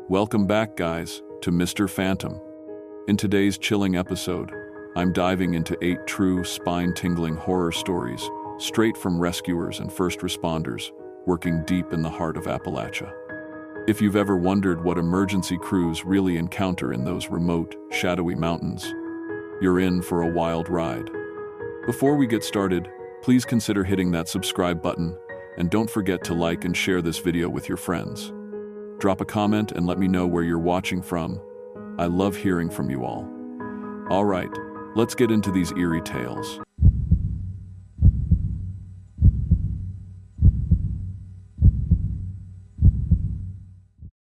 Welcome back, guys, to Mr. Phantom. In today's chilling episode, I'm diving into 8 true, spine-tingling horror stories, straight from rescuers and first responders, working deep in the heart of Appalachia. If you've ever wondered what emergency crews really encounter in those remote, shadowy mountains, you're in for a wild ride. Before we get started, please consider hitting that subscribe button, and don't forget to like and share this video with your friends. Drop a comment and let me know where you're watching from. I love hearing from you all. All right, let's get into these eerie tales.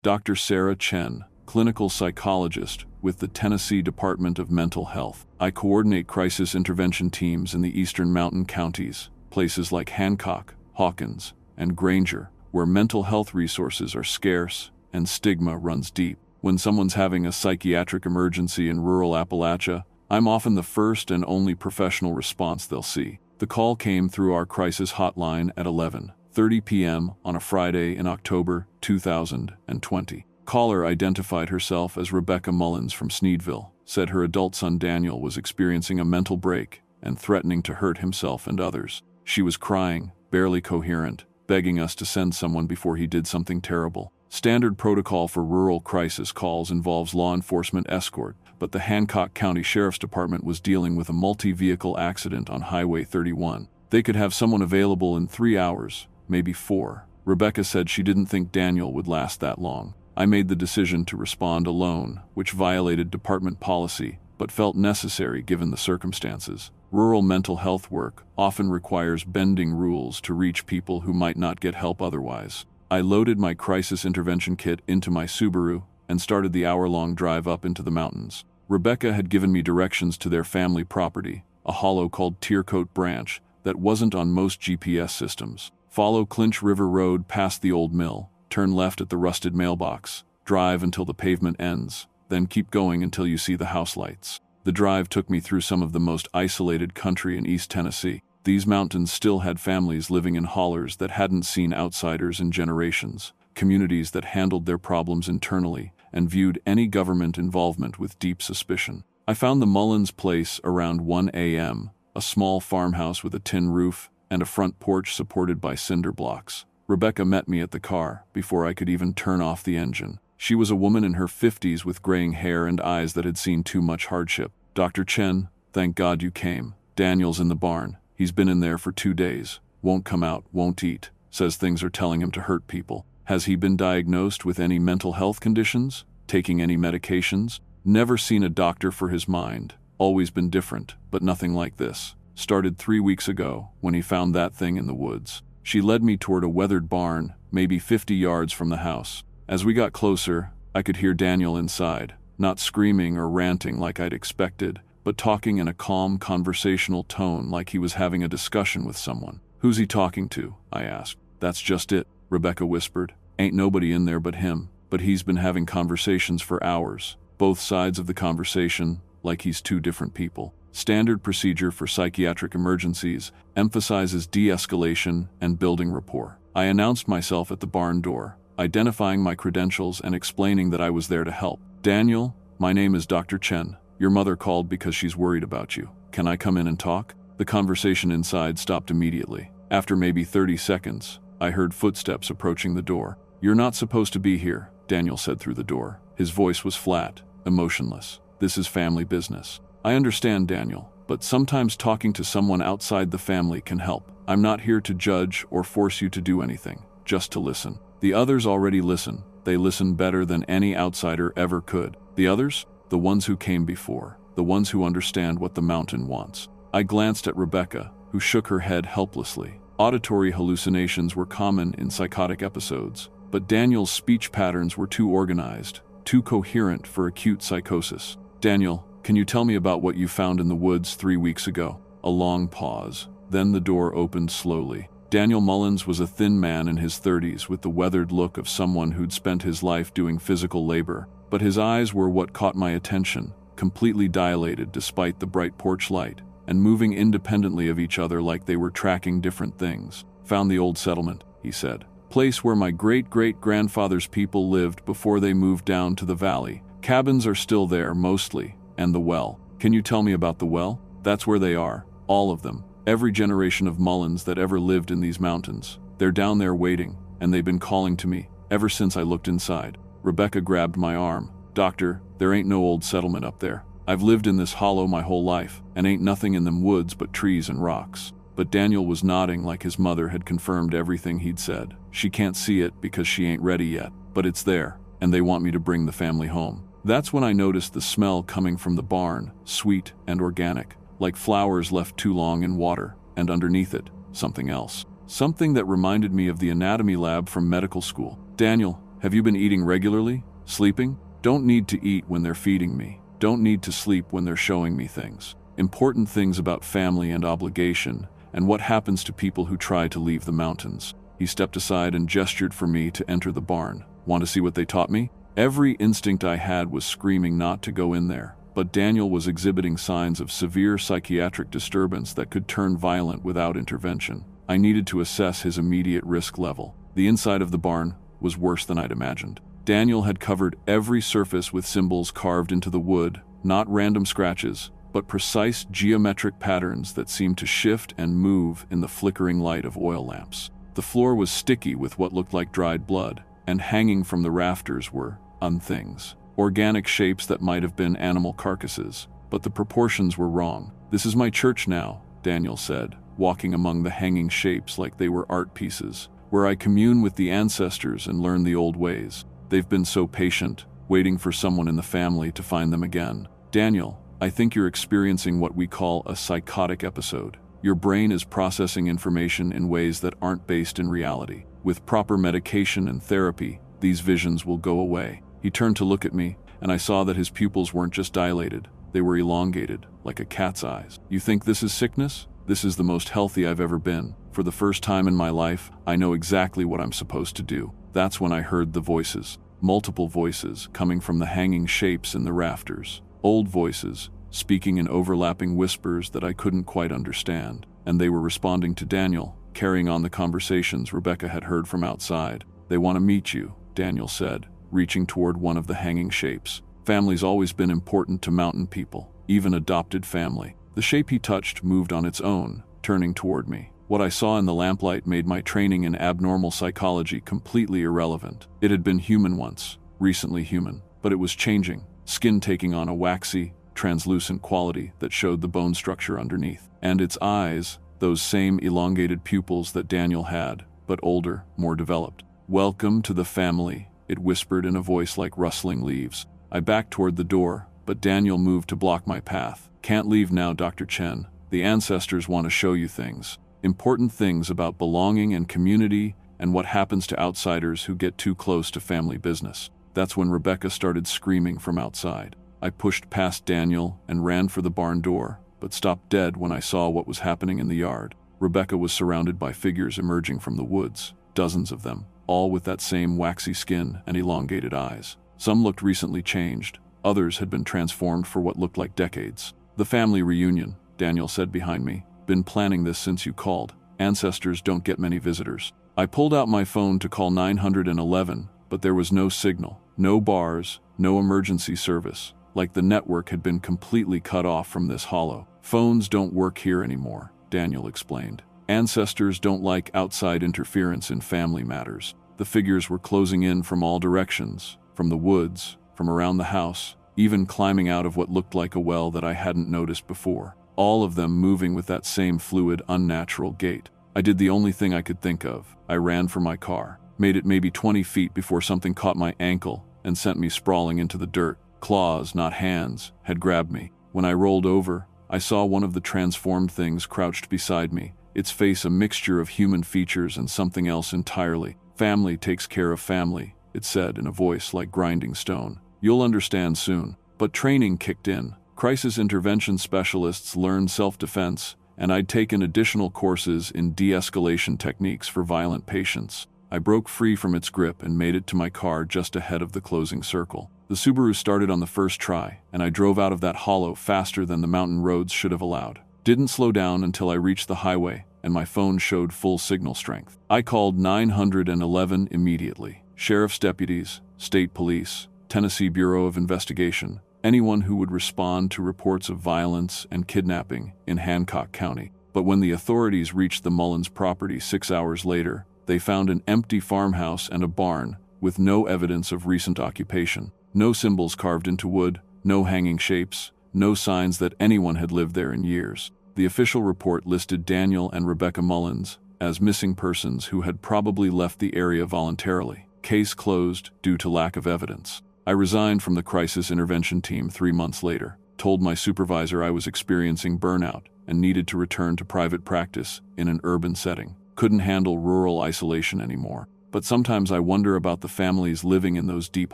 Dr. Sarah Chen, clinical psychologist with the Tennessee Department of Mental Health. I coordinate crisis intervention teams in the eastern mountain counties, places like Hancock, Hawkins, and Granger, where mental health resources are scarce and stigma runs deep. When someone's having a psychiatric emergency in rural Appalachia, I'm often the first and only professional response they'll see. The call came through our crisis hotline at 11:30 p.m. on a Friday in October 2020. Caller identified herself as Rebecca Mullins from Sneedville, said her adult son Daniel was experiencing a mental break and threatening to hurt himself and others. She was crying, barely coherent, begging us to send someone before he did something terrible. Standard protocol for rural crisis calls involves law enforcement escort, but the Hancock County Sheriff's Department was dealing with a multi-vehicle accident on Highway 31. They could have someone available in 3 hours, maybe 4. Rebecca said she didn't think Daniel would last that long. I made the decision to respond alone, which violated department policy, but felt necessary given the circumstances. Rural mental health work often requires bending rules to reach people who might not get help otherwise. I loaded my crisis intervention kit into my Subaru and started the hour-long drive up into the mountains. Rebecca had given me directions to their family property, a hollow called Tiercoat Branch that wasn't on most GPS systems. Follow Clinch River Road past the old mill, turn left at the rusted mailbox, drive until the pavement ends, then keep going until you see the house lights. The drive took me through some of the most isolated country in East Tennessee. These mountains still had families living in hollers that hadn't seen outsiders in generations, communities that handled their problems internally and viewed any government involvement with deep suspicion. I found the Mullins place around 1 a.m., a small farmhouse with a tin roof and a front porch supported by cinder blocks. Rebecca met me at the car before I could even turn off the engine. She was a woman in her 50s with graying hair and eyes that had seen too much hardship. "Dr. Chen, thank God you came. Daniel's in the barn. He's been in there for 2 days. Won't come out, won't eat. Says things are telling him to hurt people. Has he been diagnosed with any mental health conditions? Taking any medications? Never seen a doctor for his mind. Always been different, but nothing like this. Started 3 weeks ago when he found that thing in the woods." She led me toward a weathered barn, maybe 50 yards from the house. As we got closer, I could hear Daniel inside, not screaming or ranting like I'd expected, but talking in a calm, conversational tone like he was having a discussion with someone. "Who's he talking to?" I asked. "That's just it," Rebecca whispered. "Ain't nobody in there but him, but he's been having conversations for hours, both sides of the conversation, like he's 2 different people. Standard procedure for psychiatric emergencies emphasizes de-escalation and building rapport." I announced myself at the barn door, identifying my credentials and explaining that I was there to help. "Daniel, my name is Dr. Chen. Your mother called because she's worried about you. Can I come in and talk?" The conversation inside stopped immediately. After maybe 30 seconds, I heard footsteps approaching the door. "You're not supposed to be here," Daniel said through the door. His voice was flat, emotionless. "This is family business." "I understand, Daniel, but sometimes talking to someone outside the family can help. I'm not here to judge or force you to do anything, just to listen." The others already listen. They listen better than any outsider ever could. The others? The ones who came before. The ones who understand what the mountain wants. I glanced at Rebecca, who shook her head helplessly. Auditory hallucinations were common in psychotic episodes, but Daniel's speech patterns were too organized, too coherent for acute psychosis. "Daniel, can you tell me about what you found in the woods 3 weeks ago?" A long pause. Then the door opened slowly. Daniel Mullins was a thin man in his 30s with the weathered look of someone who'd spent his life doing physical labor, but his eyes were what caught my attention, completely dilated despite the bright porch light, and moving independently of each other like they were tracking different things. "Found the old settlement," he said. place where my great-great-grandfather's people lived before they moved down to the valley. Cabins are still there, mostly, and the well. Can you tell me about the well? That's where they are, all of them. Every generation of Mullins that ever lived in these mountains. They're down there waiting, and they've been calling to me, ever since I looked inside. Rebecca grabbed my arm. Doctor, there ain't no old settlement up there. I've lived in this hollow my whole life, and ain't nothing in them woods but trees and rocks. But Daniel was nodding like his mother had confirmed everything he'd said. She can't see it because she ain't ready yet, but it's there, and they want me to bring the family home. That's when I noticed the smell coming from the barn, sweet and organic, like flowers left too long in water, and underneath it, something else. Something that reminded me of the anatomy lab from medical school. Daniel, have you been eating regularly? Sleeping? Don't need to eat when they're feeding me. Don't need to sleep when they're showing me things. Important things about family and obligation, and what happens to people who try to leave the mountains. He stepped aside and gestured for me to enter the barn. Want to see what they taught me? Every instinct I had was screaming not to go in there, but Daniel was exhibiting signs of severe psychiatric disturbance that could turn violent without intervention. I needed to assess his immediate risk level. The inside of the barn was worse than I'd imagined. Daniel had covered every surface with symbols carved into the wood, not random scratches, but precise geometric patterns that seemed to shift and move in the flickering light of oil lamps. The floor was sticky with what looked like dried blood, and hanging from the rafters were things. Organic shapes that might have been animal carcasses, but the proportions were wrong. This is my church now, Daniel said, walking among the hanging shapes like they were art pieces, where I commune with the ancestors and learn the old ways. They've been so patient, waiting for someone in the family to find them again. Daniel, I think you're experiencing what we call a psychotic episode. Your brain is processing information in ways that aren't based in reality. With proper medication and therapy, these visions will go away. He turned to look at me, and I saw that his pupils weren't just dilated, they were elongated, like a cat's eyes. You think this is sickness? This is the most healthy I've ever been. For the first time in my life, I know exactly what I'm supposed to do. That's when I heard the voices. Multiple voices coming from the hanging shapes in the rafters. Old voices, speaking in overlapping whispers that I couldn't quite understand. And they were responding to Daniel, carrying on the conversations Rebecca had heard from outside. They want to meet you, Daniel said, reaching toward one of the hanging shapes. Family's always been important to mountain people, even adopted family. The shape he touched moved on its own, turning toward me. What I saw in the lamplight made my training in abnormal psychology completely irrelevant. It had been human once, recently human, but it was changing, skin taking on a waxy, translucent quality that showed the bone structure underneath. And its eyes, those same elongated pupils that Daniel had, but older, more developed. "Welcome to the family," it whispered in a voice like rustling leaves. I backed toward the door, but Daniel moved to block my path. "Can't leave now, Dr. Chen. The ancestors want to show you things. Important things about belonging and community and what happens to outsiders who get too close to family business." That's when Rebecca started screaming from outside. I pushed past Daniel and ran for the barn door, but stopped dead when I saw what was happening in the yard. Rebecca was surrounded by figures emerging from the woods, dozens of them, all with that same waxy skin and elongated eyes. Some looked recently changed, others had been transformed for what looked like decades. "The family reunion," Daniel said behind me. "Been planning this since you called. Ancestors don't get many visitors." I pulled out my phone to call 911, but there was no signal, no bars, no emergency service, like the network had been completely cut off from this hollow. "Phones don't work here anymore," Daniel explained. "Ancestors don't like outside interference in family matters." The figures were closing in from all directions, from the woods, from around the house, even climbing out of what looked like a well that I hadn't noticed before. All of them moving with that same fluid, unnatural gait. I did the only thing I could think of. I ran for my car, made it maybe 20 feet before something caught my ankle and sent me sprawling into the dirt. Claws, not hands, had grabbed me. When I rolled over, I saw one of the transformed things crouched beside me, its face a mixture of human features and something else entirely. "Family takes care of family," it said in a voice like grinding stone. "You'll understand soon." But training kicked in. Crisis intervention specialists learned self-defense, and I'd taken additional courses in de-escalation techniques for violent patients. I broke free from its grip and made it to my car just ahead of the closing circle. The Subaru started on the first try, and I drove out of that hollow faster than the mountain roads should have allowed. Didn't slow down until I reached the highway, and my phone showed full signal strength. I called 911 immediately. Sheriff's deputies, state police, Tennessee Bureau of Investigation, anyone who would respond to reports of violence and kidnapping in Hancock County. But when the authorities reached the Mullins property 6 hours later, they found an empty farmhouse and a barn with no evidence of recent occupation. No symbols carved into wood, no hanging shapes, no signs that anyone had lived there in years. The official report listed Daniel and Rebecca Mullins as missing persons who had probably left the area voluntarily. Case closed due to lack of evidence. I resigned from the crisis intervention team 3 months later, told my supervisor I was experiencing burnout and needed to return to private practice in an urban setting. Couldn't handle rural isolation anymore. But sometimes I wonder about the families living in those deep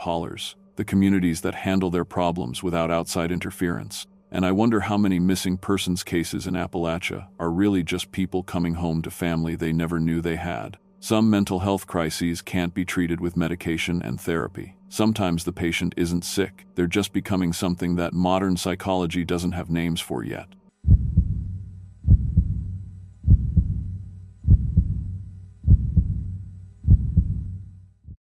hollers, the communities that handle their problems without outside interference. And I wonder how many missing persons cases in Appalachia are really just people coming home to family they never knew they had. Some mental health crises can't be treated with medication and therapy. Sometimes the patient isn't sick, they're just becoming something that modern psychology doesn't have names for yet.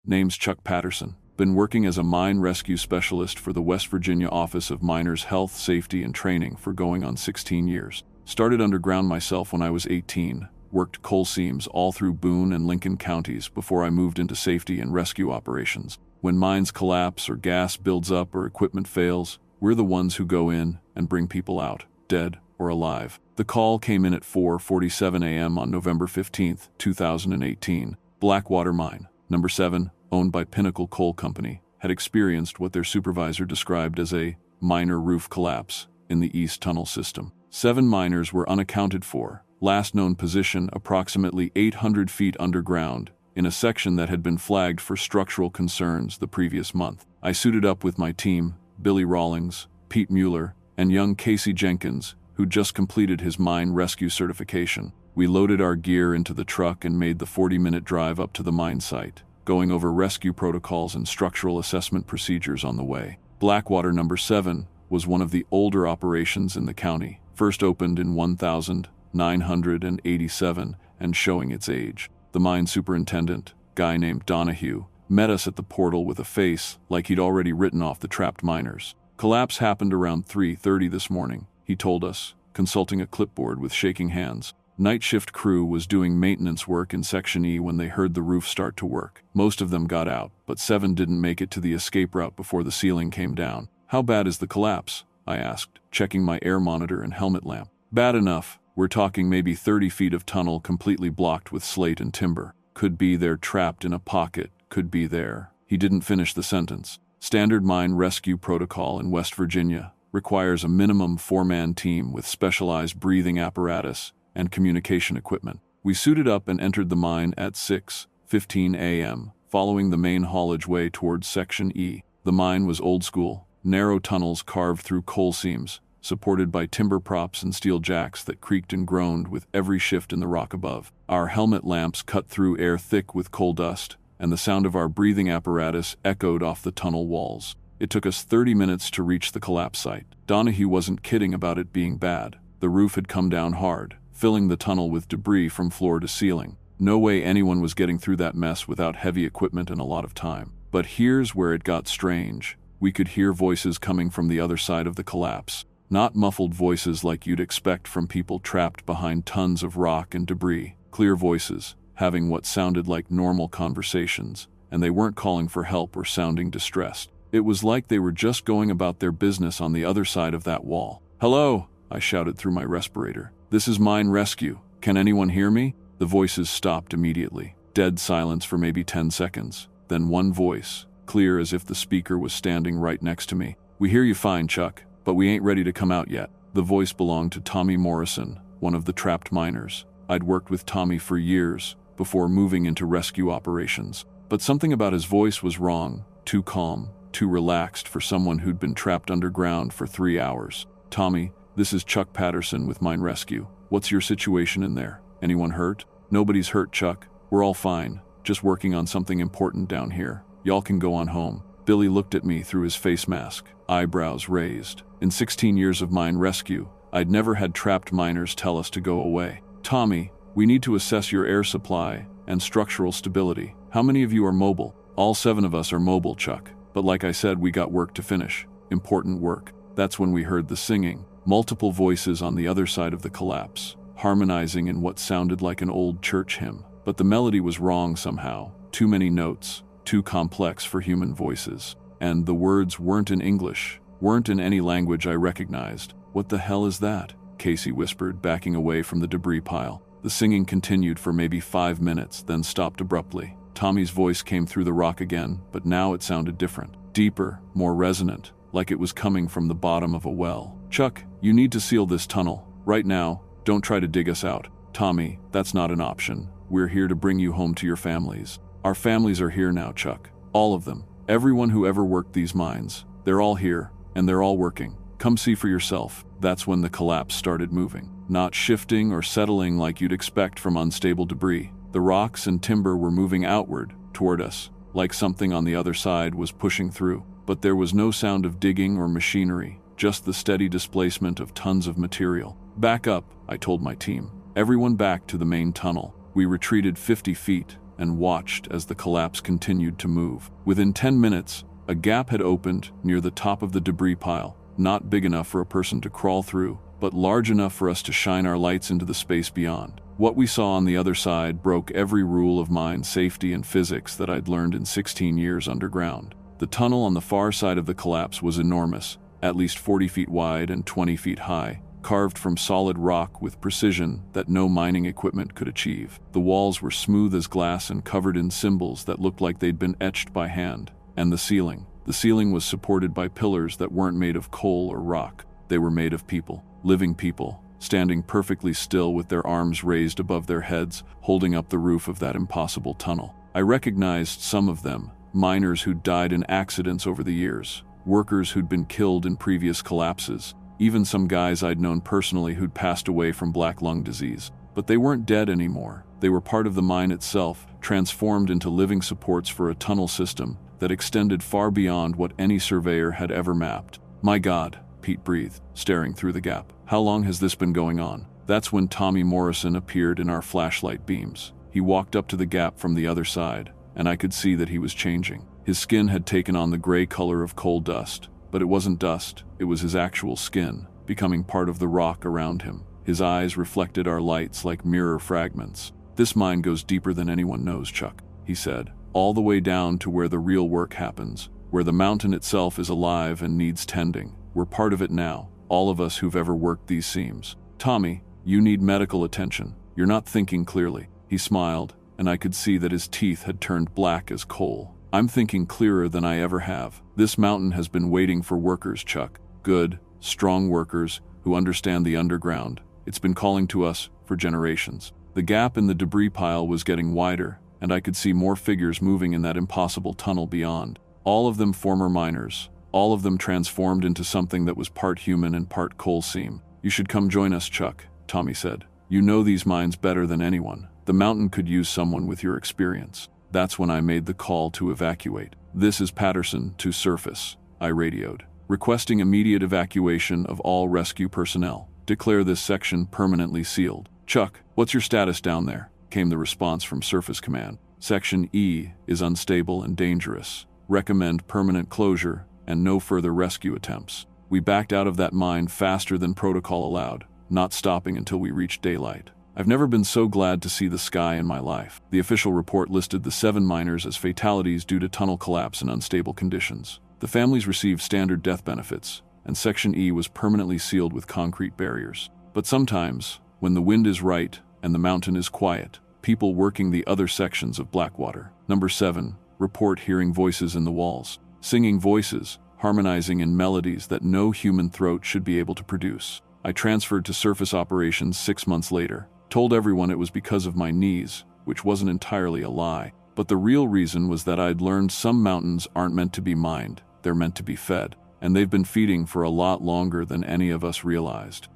Name's Chuck Patterson. Been working as a mine rescue specialist for the West Virginia Office of Miners Health, Safety, and Training for going on 16 years. Started underground myself when I was 18, worked coal seams all through Boone and Lincoln counties before I moved into safety and rescue operations. When mines collapse or gas builds up or equipment fails, we're the ones who go in and bring people out, dead or alive. The call came in at 4:47 a.m. on November 15, 2018. Blackwater Mine, number 7, owned by Pinnacle Coal Company, had experienced what their supervisor described as a minor roof collapse in the East Tunnel system. 7 miners were unaccounted for, last known position approximately 800 feet underground, in a section that had been flagged for structural concerns the previous month. I suited up with my team, Billy Rawlings, Pete Mueller, and young Casey Jenkins, who just completed his mine rescue certification. We loaded our gear into the truck and made the 40-minute drive up to the mine site, going over rescue protocols and structural assessment procedures on the way. Blackwater number 7 was one of the older operations in the county, first opened in 1987 and showing its age. The mine superintendent, guy named Donahue, met us at the portal with a face like he'd already written off the trapped miners. Collapse happened around 3:30 this morning, he told us, consulting a clipboard with shaking hands. Night shift crew was doing maintenance work in Section E when they heard the roof start to work. Most of them got out, but 7 didn't make it to the escape route before the ceiling came down. How bad is the collapse? I asked, checking my air monitor and helmet lamp. Bad enough. We're talking maybe 30 feet of tunnel completely blocked with slate and timber. Could be they're trapped in a pocket, could be there. He didn't finish the sentence. Standard mine rescue protocol in West Virginia requires a minimum 4-man team with specialized breathing apparatus and communication equipment. We suited up and entered the mine at 6:15 a.m., following the main haulage way towards Section E. The mine was old school, narrow tunnels carved through coal seams, supported by timber props and steel jacks that creaked and groaned with every shift in the rock above. Our helmet lamps cut through air thick with coal dust, and the sound of our breathing apparatus echoed off the tunnel walls. It took us 30 minutes to reach the collapse site. Donahue wasn't kidding about it being bad. The roof had come down hard, filling the tunnel with debris from floor to ceiling. No way anyone was getting through that mess without heavy equipment and a lot of time. But here's where it got strange. We could hear voices coming from the other side of the collapse. Not muffled voices like you'd expect from people trapped behind tons of rock and debris. Clear voices, having what sounded like normal conversations, and they weren't calling for help or sounding distressed. It was like they were just going about their business on the other side of that wall. "Hello," I shouted through my respirator. "This is mine rescue. Can anyone hear me?" The voices stopped immediately. Dead silence for maybe 10 seconds. Then one voice, clear as if the speaker was standing right next to me. "We hear you fine, Chuck, but we ain't ready to come out yet." The voice belonged to Tommy Morrison, one of the trapped miners. I'd worked with Tommy for years before moving into rescue operations. But something about his voice was wrong, too calm, too relaxed for someone who'd been trapped underground for 3 hours. "Tommy, this is Chuck Patterson with Mine Rescue. What's your situation in there? Anyone hurt?" "Nobody's hurt, Chuck. We're all fine. Just working on something important down here. Y'all can go on home." Billy looked at me through his face mask, eyebrows raised. In 16 years of mine rescue, I'd never had trapped miners tell us to go away. "Tommy, We need to assess your air supply and structural stability. How many of you are mobile? All 7 of us are mobile, Chuck. But like I said, we got work to finish. Important work. That's when we heard the singing. Multiple voices on the other side of the collapse, harmonizing in what sounded like an old church hymn. But the melody was wrong somehow. Too many notes, too complex for human voices. And the words weren't in English, weren't in any language I recognized. What the hell is that? Casey whispered, backing away from the debris pile. The singing continued for maybe 5 minutes, then stopped abruptly. Tommy's voice came through the rock again, but now it sounded different. Deeper, more resonant, like it was coming from the bottom of a well. Chuck, you need to seal this tunnel. Right now, don't try to dig us out. Tommy, that's not an option. We're here to bring you home to your families. Our families are here now, Chuck. All of them. Everyone who ever worked these mines. They're all here, and they're all working. Come see for yourself. That's when the collapse started moving. Not shifting or settling like you'd expect from unstable debris. The rocks and timber were moving outward, toward us, like something on the other side was pushing through. But there was no sound of digging or machinery, just the steady displacement of tons of material. Back up, I told my team. Everyone back to the main tunnel. We retreated 50 feet and watched as the collapse continued to move. Within 10 minutes, a gap had opened near the top of the debris pile, not big enough for a person to crawl through, but large enough for us to shine our lights into the space beyond. What we saw on the other side broke every rule of mine safety and physics that I'd learned in 16 years underground. The tunnel on the far side of the collapse was enormous, at least 40 feet wide and 20 feet high, carved from solid rock with precision that no mining equipment could achieve. The walls were smooth as glass and covered in symbols that looked like they'd been etched by hand. And the ceiling was supported by pillars that weren't made of coal or rock. They were made of people, living people, standing perfectly still with their arms raised above their heads, holding up the roof of that impossible tunnel. I recognized some of them, miners who'd died in accidents over the years, workers who'd been killed in previous collapses, even some guys I'd known personally who'd passed away from black lung disease. But they weren't dead anymore. They were part of the mine itself, transformed into living supports for a tunnel system that extended far beyond what any surveyor had ever mapped. My God, Pete breathed, staring through the gap. How long has this been going on? That's when Tommy Morrison appeared in our flashlight beams. He walked up to the gap from the other side, and I could see that he was changing. His skin had taken on the gray color of coal dust, but it wasn't dust, it was his actual skin, becoming part of the rock around him. His eyes reflected our lights like mirror fragments. This mine goes deeper than anyone knows, Chuck, he said, all the way down to where the real work happens, where the mountain itself is alive and needs tending. We're part of it now, all of us who've ever worked these seams. Tommy, you need medical attention. You're not thinking clearly. He smiled, and I could see that his teeth had turned black as coal. I'm thinking clearer than I ever have. This mountain has been waiting for workers, Chuck. Good, strong workers who understand the underground. It's been calling to us for generations. The gap in the debris pile was getting wider, and I could see more figures moving in that impossible tunnel beyond. All of them former miners, all of them transformed into something that was part human and part coal seam. You should come join us, Chuck, Tommy said. You know these mines better than anyone. The mountain could use someone with your experience. That's when I made the call to evacuate. This is Patterson to surface, I radioed, requesting immediate evacuation of all rescue personnel. Declare this section permanently sealed. Chuck, what's your status down there? Came the response from Surface Command. Section E is unstable and dangerous. Recommend permanent closure and no further rescue attempts. We backed out of that mine faster than protocol allowed, not stopping until we reached daylight. I've never been so glad to see the sky in my life. The official report listed the 7 miners as fatalities due to tunnel collapse and unstable conditions. The families received standard death benefits, and Section E was permanently sealed with concrete barriers. But sometimes, when the wind is right and the mountain is quiet, people working the other sections of Blackwater. Number 7, report hearing voices in the walls. Singing voices, harmonizing in melodies that no human throat should be able to produce. I transferred to surface operations 6 months later. Told everyone it was because of my knees, which wasn't entirely a lie. But the real reason was that I'd learned some mountains aren't meant to be mined, they're meant to be fed. And they've been feeding for a lot longer than any of us realized.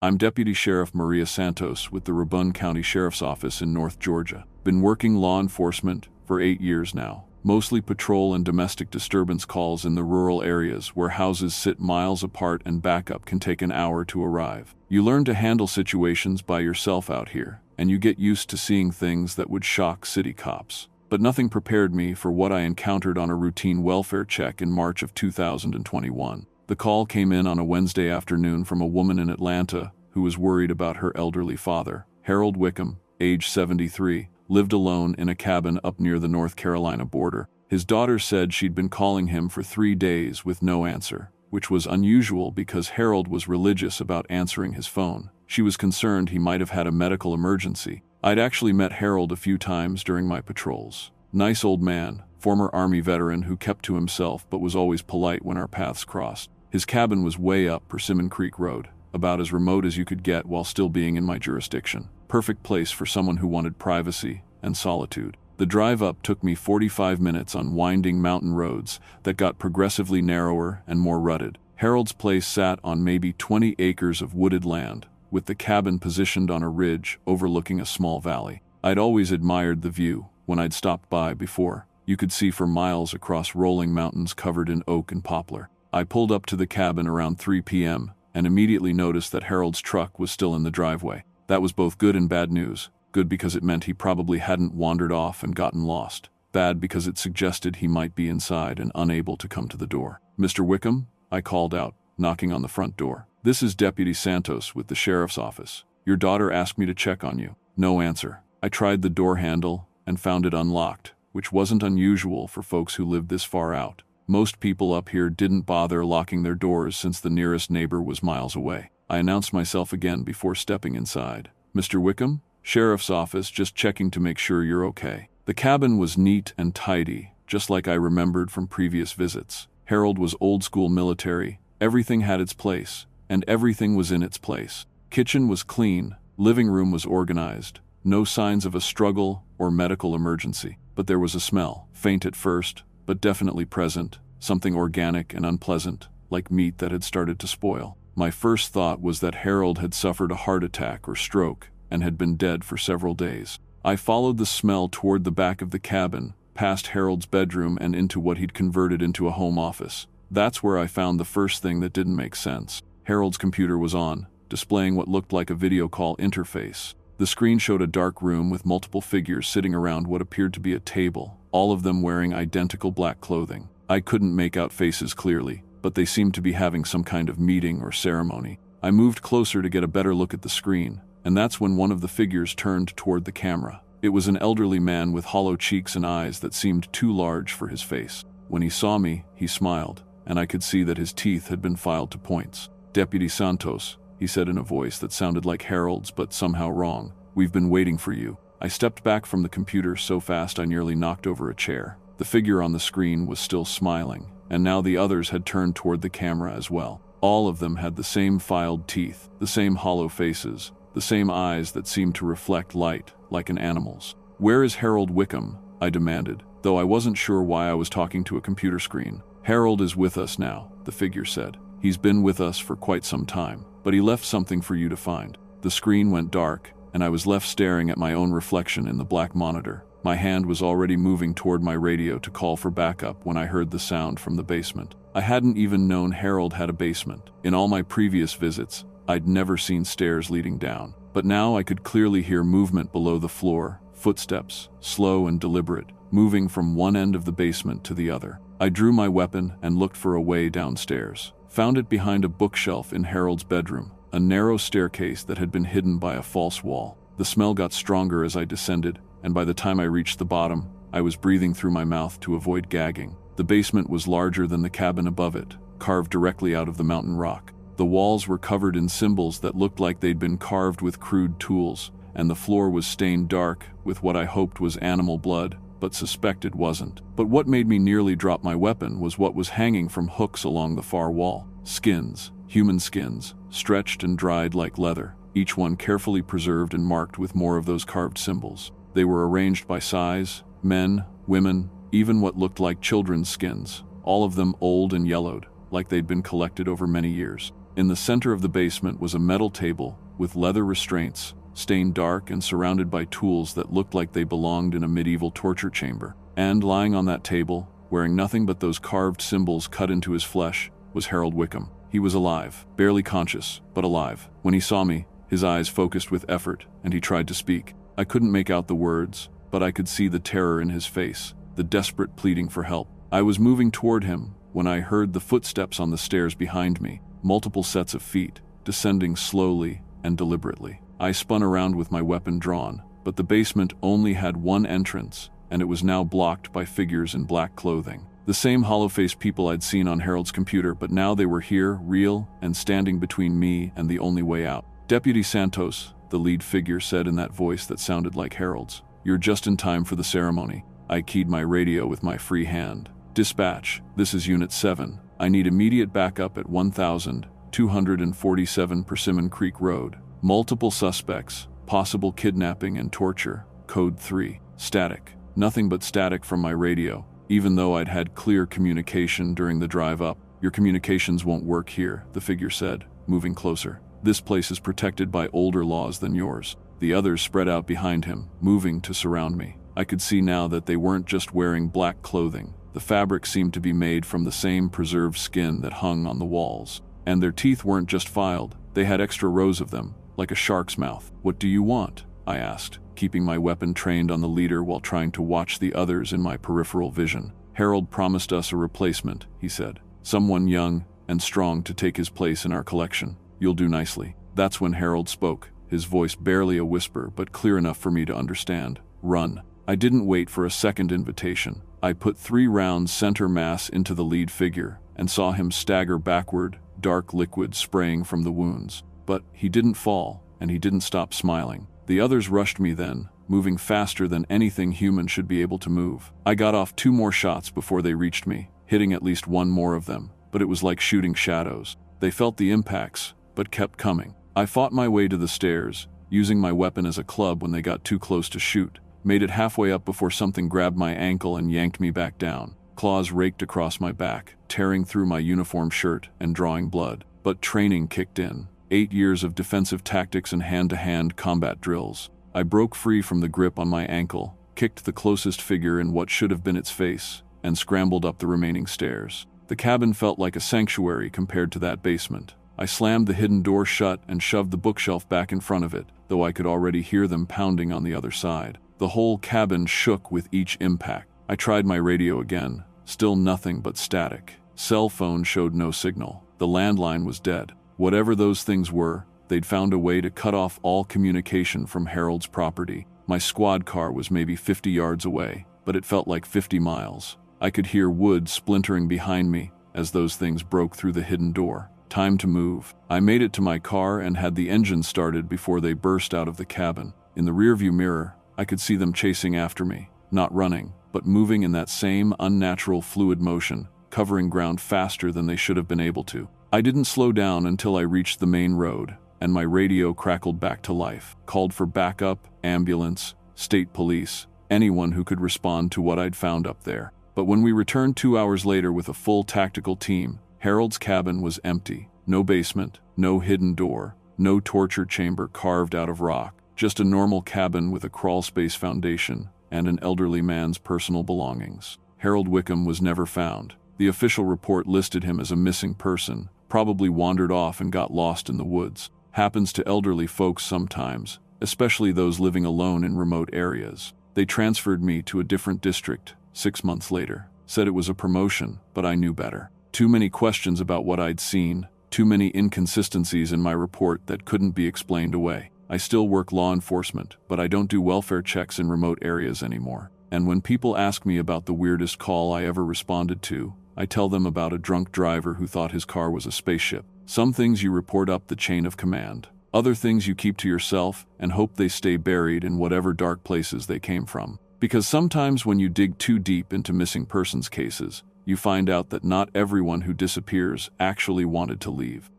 I'm Deputy Sheriff Maria Santos with the Rabun County Sheriff's Office in North Georgia. Been working law enforcement for 8 years now. Mostly patrol and domestic disturbance calls in the rural areas where houses sit miles apart and backup can take an hour to arrive. You learn to handle situations by yourself out here, and you get used to seeing things that would shock city cops. But nothing prepared me for what I encountered on a routine welfare check in March of 2021. The call came in on a Wednesday afternoon from a woman in Atlanta who was worried about her elderly father. Harold Wickham, age 73, lived alone in a cabin up near the North Carolina border. His daughter said she'd been calling him for 3 days with no answer, which was unusual because Harold was religious about answering his phone. She was concerned he might have had a medical emergency. I'd actually met Harold a few times during my patrols. Nice old man, former Army veteran who kept to himself but was always polite when our paths crossed. His cabin was way up Persimmon Creek Road, about as remote as you could get while still being in my jurisdiction. Perfect place for someone who wanted privacy and solitude. The drive up took me 45 minutes on winding mountain roads that got progressively narrower and more rutted. Harold's place sat on maybe 20 acres of wooded land, with the cabin positioned on a ridge overlooking a small valley. I'd always admired the view when I'd stopped by before. You could see for miles across rolling mountains covered in oak and poplar. I pulled up to the cabin around 3 p.m. and immediately noticed that Harold's truck was still in the driveway. That was both good and bad news. Good because it meant he probably hadn't wandered off and gotten lost. Bad because it suggested he might be inside and unable to come to the door. "Mr. Wickham?" I called out, knocking on the front door. "This is Deputy Santos with the sheriff's office. Your daughter asked me to check on you." No answer. I tried the door handle and found it unlocked, which wasn't unusual for folks who lived this far out. Most people up here didn't bother locking their doors since the nearest neighbor was miles away. I announced myself again before stepping inside. "Mr. Wickham? Sheriff's office, just checking to make sure you're okay." The cabin was neat and tidy, just like I remembered from previous visits. Harold was old-school military. Everything had its place, and everything was in its place. Kitchen was clean, living room was organized. No signs of a struggle or medical emergency. But there was a smell, faint at first, but definitely present, something organic and unpleasant, like meat that had started to spoil. My first thought was that Harold had suffered a heart attack or stroke and had been dead for several days. I followed the smell toward the back of the cabin, past Harold's bedroom and into what he'd converted into a home office. That's where I found the first thing that didn't make sense. Harold's computer was on, displaying what looked like a video call interface. The screen showed a dark room with multiple figures sitting around what appeared to be a table, all of them wearing identical black clothing. I couldn't make out faces clearly, but they seemed to be having some kind of meeting or ceremony. I moved closer to get a better look at the screen, and that's when one of the figures turned toward the camera. It was an elderly man with hollow cheeks and eyes that seemed too large for his face. When he saw me, he smiled, and I could see that his teeth had been filed to points. "Deputy Santos," he said in a voice that sounded like Harold's but somehow wrong. "We've been waiting for you." I stepped back from the computer so fast I nearly knocked over a chair. The figure on the screen was still smiling, and now the others had turned toward the camera as well. All of them had the same filed teeth, the same hollow faces, the same eyes that seemed to reflect light, like an animal's. "Where is Harold Wickham?" I demanded, though I wasn't sure why I was talking to a computer screen. "Harold is with us now," the figure said. "He's been with us for quite some time, but he left something for you to find." The screen went dark, and I was left staring at my own reflection in the black monitor. My hand was already moving toward my radio to call for backup when I heard the sound from the basement. I hadn't even known Harold had a basement. In all my previous visits, I'd never seen stairs leading down. But now I could clearly hear movement below the floor, footsteps, slow and deliberate, moving from one end of the basement to the other. I drew my weapon and looked for a way downstairs. Found it behind a bookshelf in Harold's bedroom, a narrow staircase that had been hidden by a false wall. The smell got stronger as I descended, and by the time I reached the bottom, I was breathing through my mouth to avoid gagging. The basement was larger than the cabin above it, carved directly out of the mountain rock. The walls were covered in symbols that looked like they'd been carved with crude tools, and the floor was stained dark with what I hoped was animal blood, but suspected wasn't. But what made me nearly drop my weapon was what was hanging from hooks along the far wall. Skins, human skins, stretched and dried like leather, each one carefully preserved and marked with more of those carved symbols. They were arranged by size, men, women, even what looked like children's skins, all of them old and yellowed, like they'd been collected over many years. In the center of the basement was a metal table with leather restraints, stained dark and surrounded by tools that looked like they belonged in a medieval torture chamber. And lying on that table, wearing nothing but those carved symbols cut into his flesh, was Harold Wickham. He was alive, barely conscious, but alive. When he saw me, his eyes focused with effort, and he tried to speak. I couldn't make out the words, but I could see the terror in his face, the desperate pleading for help. I was moving toward him when I heard the footsteps on the stairs behind me, multiple sets of feet, descending slowly and deliberately. I spun around with my weapon drawn, but the basement only had one entrance, and it was now blocked by figures in black clothing. The same hollow-faced people I'd seen on Harold's computer, but now they were here, real, and standing between me and the only way out. "Deputy Santos," the lead figure said in that voice that sounded like Harold's. "You're just in time for the ceremony." I keyed my radio with my free hand. "Dispatch, this is Unit 7. I need immediate backup at 1247 Persimmon Creek Road. Multiple suspects, possible kidnapping and torture. Code 3. Static." Nothing but static from my radio, even though I'd had clear communication during the drive up. "Your communications won't work here," the figure said, moving closer. "This place is protected by older laws than yours." The others spread out behind him, moving to surround me. I could see now that they weren't just wearing black clothing. The fabric seemed to be made from the same preserved skin that hung on the walls. And their teeth weren't just filed, they had extra rows of them, like a shark's mouth. "What do you want?" I asked, keeping my weapon trained on the leader while trying to watch the others in my peripheral vision. "Harold promised us a replacement," he said. "Someone young and strong to take his place in our collection. You'll do nicely." That's when Harold spoke, his voice barely a whisper but clear enough for me to understand. "Run." I didn't wait for a second invitation. I put 3 rounds center mass into the lead figure and saw him stagger backward, dark liquid spraying from the wounds. But he didn't fall, and he didn't stop smiling. The others rushed me then, moving faster than anything human should be able to move. I got off 2 more shots before they reached me, hitting at least one more of them, but it was like shooting shadows. They felt the impacts, but kept coming. I fought my way to the stairs, using my weapon as a club when they got too close to shoot. Made it halfway up before something grabbed my ankle and yanked me back down. Claws raked across my back, tearing through my uniform shirt and drawing blood. But training kicked in. 8 years of defensive tactics and hand-to-hand combat drills. I broke free from the grip on my ankle, kicked the closest figure in what should have been its face, and scrambled up the remaining stairs. The cabin felt like a sanctuary compared to that basement. I slammed the hidden door shut and shoved the bookshelf back in front of it, though I could already hear them pounding on the other side. The whole cabin shook with each impact. I tried my radio again, still nothing but static. Cell phone showed no signal. The landline was dead. Whatever those things were, they'd found a way to cut off all communication from Harold's property. My squad car was maybe 50 yards away, but it felt like 50 miles. I could hear wood splintering behind me as those things broke through the hidden door. Time to move. I made it to my car and had the engine started before they burst out of the cabin. In the rearview mirror, I could see them chasing after me, not running, but moving in that same unnatural fluid motion, covering ground faster than they should have been able to. I didn't slow down until I reached the main road, and my radio crackled back to life, called for backup, ambulance, state police, anyone who could respond to what I'd found up there. But when we returned 2 hours later with a full tactical team, Harold's cabin was empty. No basement, no hidden door, no torture chamber carved out of rock. Just a normal cabin with a crawlspace foundation and an elderly man's personal belongings. Harold Wickham was never found. The official report listed him as a missing person, probably wandered off and got lost in the woods. Happens to elderly folks sometimes, especially those living alone in remote areas. They transferred me to a different district 6 months later. Said it was a promotion, but I knew better. Too many questions about what I'd seen, too many inconsistencies in my report that couldn't be explained away. I still work law enforcement, but I don't do welfare checks in remote areas anymore. And when people ask me about the weirdest call I ever responded to, I tell them about a drunk driver who thought his car was a spaceship. Some things you report up the chain of command. Other things you keep to yourself and hope they stay buried in whatever dark places they came from. Because sometimes when you dig too deep into missing persons cases, you find out that not everyone who disappears actually wanted to leave.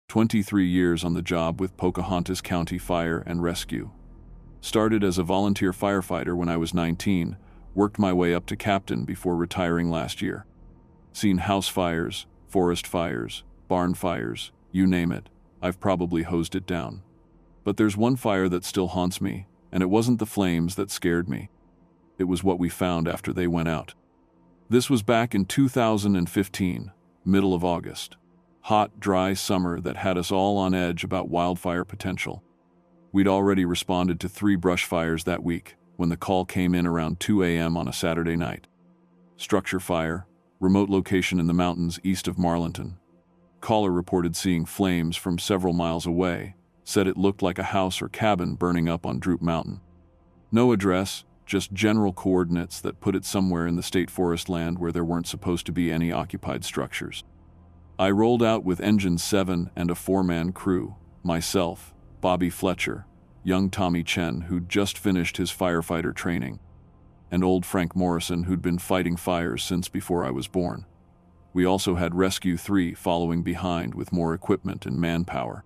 "23 years on the job with Pocahontas County Fire and Rescue. Started as a volunteer firefighter when I was 19, worked my way up to captain before retiring last year. Seen house fires, forest fires, barn fires, you name it. I've probably hosed it down. But there's one fire that still haunts me, and it wasn't the flames that scared me. It was what we found after they went out. This was back in 2015, middle of August. Hot, dry summer that had us all on edge about wildfire potential. We'd already responded to 3 brush fires that week when the call came in around 2 a.m. on a Saturday night. Structure fire, remote location in the mountains east of Marlinton. Caller reported seeing flames from several miles away, said it looked like a house or cabin burning up on Drupe Mountain. No address, just general coordinates that put it somewhere in the state forest land where there weren't supposed to be any occupied structures. I rolled out with Engine 7 and a 4-man crew, myself, Bobby Fletcher, young Tommy Chen who'd just finished his firefighter training, and old Frank Morrison who'd been fighting fires since before I was born. We also had Rescue 3 following behind with more equipment and manpower.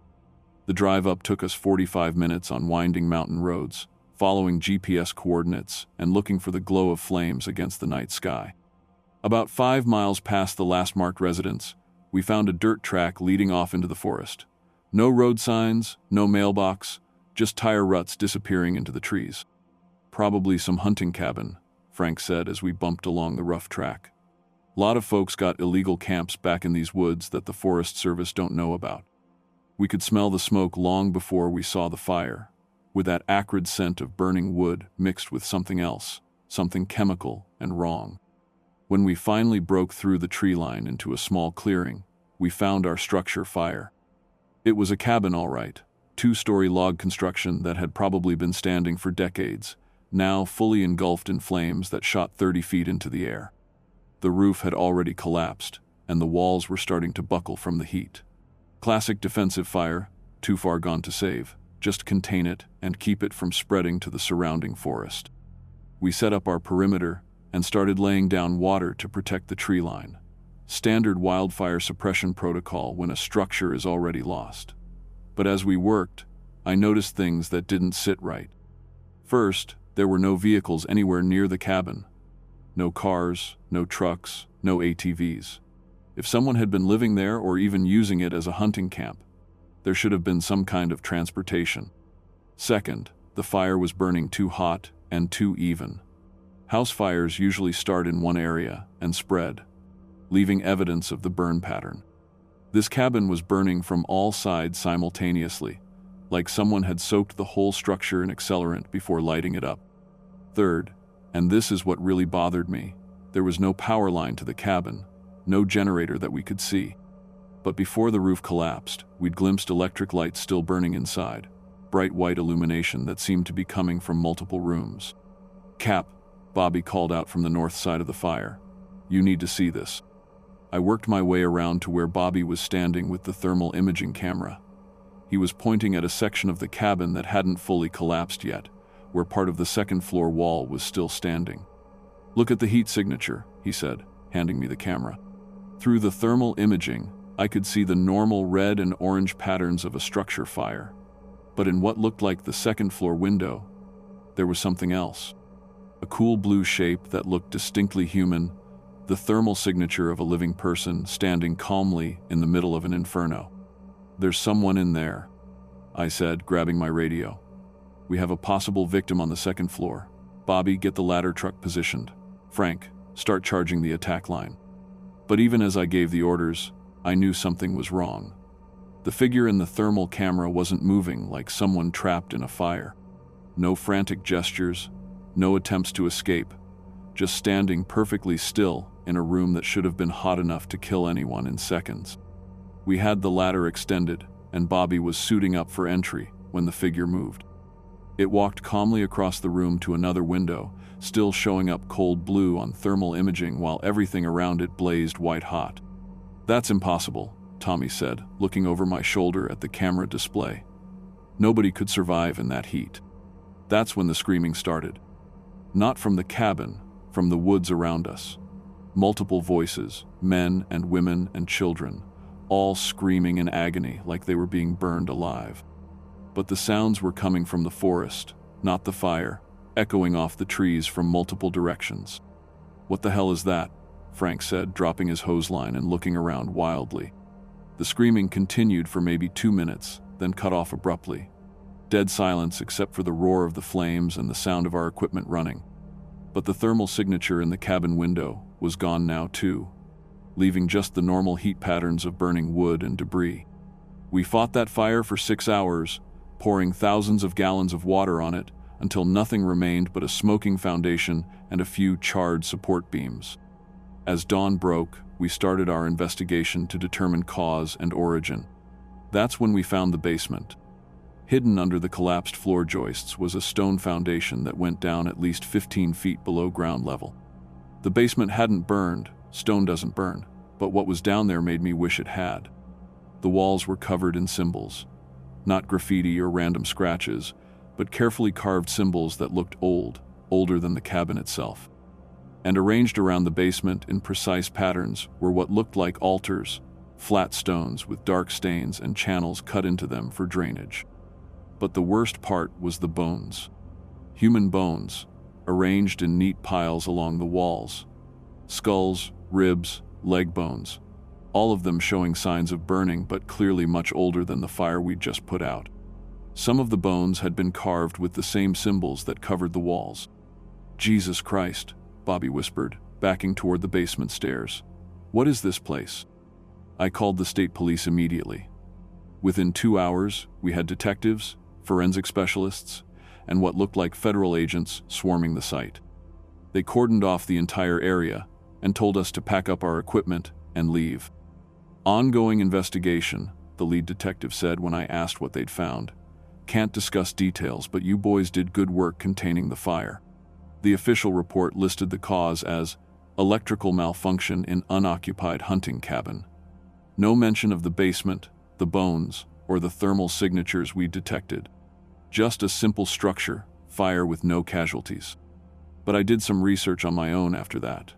The drive up took us 45 minutes on winding mountain roads, following GPS coordinates and looking for the glow of flames against the night sky. About 5 miles past the last marked residence, we found a dirt track leading off into the forest. No road signs, no mailbox, just tire ruts disappearing into the trees. Probably some hunting cabin, Frank said as we bumped along the rough track. Lot of folks got illegal camps back in these woods that the Forest Service don't know about. We could smell the smoke long before we saw the fire, with that acrid scent of burning wood mixed with something else, something chemical and wrong. When we finally broke through the tree line into a small clearing, we found our structure fire. It was a cabin, all right, 2-story log construction that had probably been standing for decades, now fully engulfed in flames that shot 30 feet into the air. The roof had already collapsed, and the walls were starting to buckle from the heat. Classic defensive fire, too far gone to save. Just contain it and keep it from spreading to the surrounding forest. We set up our perimeter and started laying down water to protect the tree line. Standard wildfire suppression protocol when a structure is already lost. But as we worked, I noticed things that didn't sit right. First, there were no vehicles anywhere near the cabin. No cars, no trucks, no ATVs. If someone had been living there or even using it as a hunting camp, there should have been some kind of transportation. Second, the fire was burning too hot and too even. House fires usually start in one area and spread, leaving evidence of the burn pattern. This cabin was burning from all sides simultaneously, like someone had soaked the whole structure in accelerant before lighting it up. Third, and this is what really bothered me, there was no power line to the cabin, no generator that we could see. But before the roof collapsed, we'd glimpsed electric lights still burning inside, bright white illumination that seemed to be coming from multiple rooms. "Cap," Bobby called out from the north side of the fire. "You need to see this." I worked my way around to where Bobby was standing with the thermal imaging camera. He was pointing at a section of the cabin that hadn't fully collapsed yet, where part of the second-floor wall was still standing. "Look at the heat signature," he said, handing me the camera. Through the thermal imaging, I could see the normal red and orange patterns of a structure fire. But in what looked like the second-floor window, there was something else. A cool blue shape that looked distinctly human, the thermal signature of a living person standing calmly in the middle of an inferno. "There's someone in there," I said, grabbing my radio. "We have a possible victim on the second floor. Bobby, get the ladder truck positioned. Frank, start charging the attack line." But even as I gave the orders, I knew something was wrong. The figure in the thermal camera wasn't moving like someone trapped in a fire. No frantic gestures, no attempts to escape, just standing perfectly still in a room that should have been hot enough to kill anyone in seconds. We had the ladder extended, and Bobby was suiting up for entry when the figure moved. It walked calmly across the room to another window, still showing up cold blue on thermal imaging while everything around it blazed white hot. "That's impossible," Tommy said, looking over my shoulder at the camera display. "Nobody could survive in that heat." That's when the screaming started. Not from the cabin, from the woods around us. Multiple voices, men and women and children, all screaming in agony like they were being burned alive. But the sounds were coming from the forest, not the fire, echoing off the trees from multiple directions. "What the hell is that?" Frank said, dropping his hose line and looking around wildly. The screaming continued for maybe 2 minutes, then cut off abruptly. Dead silence except for the roar of the flames and the sound of our equipment running. But the thermal signature in the cabin window was gone now too, leaving just the normal heat patterns of burning wood and debris. We fought that fire for 6 hours, pouring thousands of gallons of water on it until nothing remained but a smoking foundation and a few charred support beams. As dawn broke, we started our investigation to determine cause and origin. That's when we found the basement. Hidden under the collapsed floor joists was a stone foundation that went down at least 15 feet below ground level. The basement hadn't burned, stone doesn't burn, but what was down there made me wish it had. The walls were covered in symbols. Not graffiti or random scratches, but carefully carved symbols that looked old, older than the cabin itself. And arranged around the basement in precise patterns were what looked like altars, flat stones with dark stains and channels cut into them for drainage. But the worst part was the bones. Human bones, arranged in neat piles along the walls. Skulls, ribs, leg bones, all of them showing signs of burning but clearly much older than the fire we'd just put out. Some of the bones had been carved with the same symbols that covered the walls. "Jesus Christ," Bobby whispered, backing toward the basement stairs. "What is this place?" I called the state police immediately. Within 2 hours, we had detectives, forensic specialists, and what looked like federal agents swarming the site. They cordoned off the entire area and told us to pack up our equipment and leave. "Ongoing investigation," the lead detective said when I asked what they'd found. "Can't discuss details, but you boys did good work containing the fire." The official report listed the cause as electrical malfunction in unoccupied hunting cabin. No mention of the basement, the bones, or the thermal signatures we detected. Just a simple structure, fire with no casualties. But I did some research on my own after that.